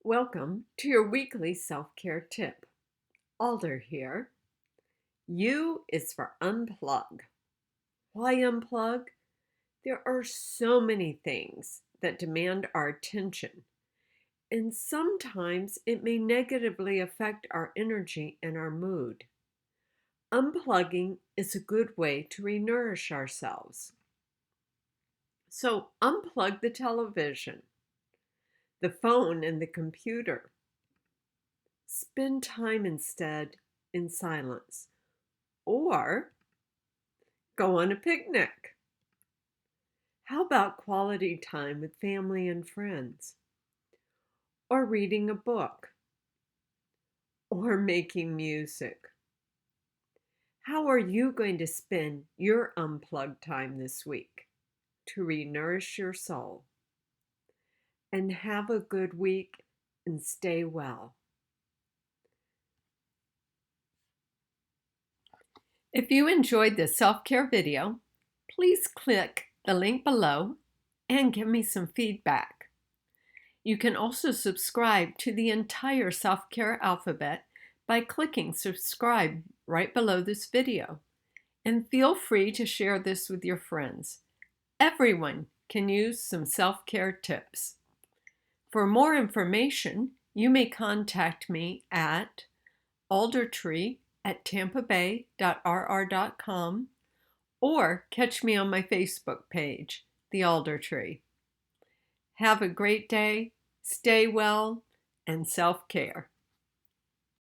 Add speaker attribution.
Speaker 1: Welcome to your weekly self-care tip. Alder here. U is for unplug. Why unplug? There are so many things that demand our attention, and sometimes it may negatively affect our energy and our mood. Unplugging is a good way to renourish ourselves. So unplug the television, the phone, and the computer. Spend time instead in silence, or go on a picnic. How about quality time with family and friends? Or reading a book? Or making music? How are you going to spend your unplugged time this week to renourish your soul? And have a good week and stay well. If you enjoyed this self-care video, please click the link below and give me some feedback. You can also subscribe to the entire self-care alphabet by clicking subscribe right below this video. And feel free to share this with your friends. Everyone can use some self-care tips. For more information, you may contact me at aldertree@tampabay.rr.com or catch me on my Facebook page, The Alder Tree. Have a great day, stay well, and self-care.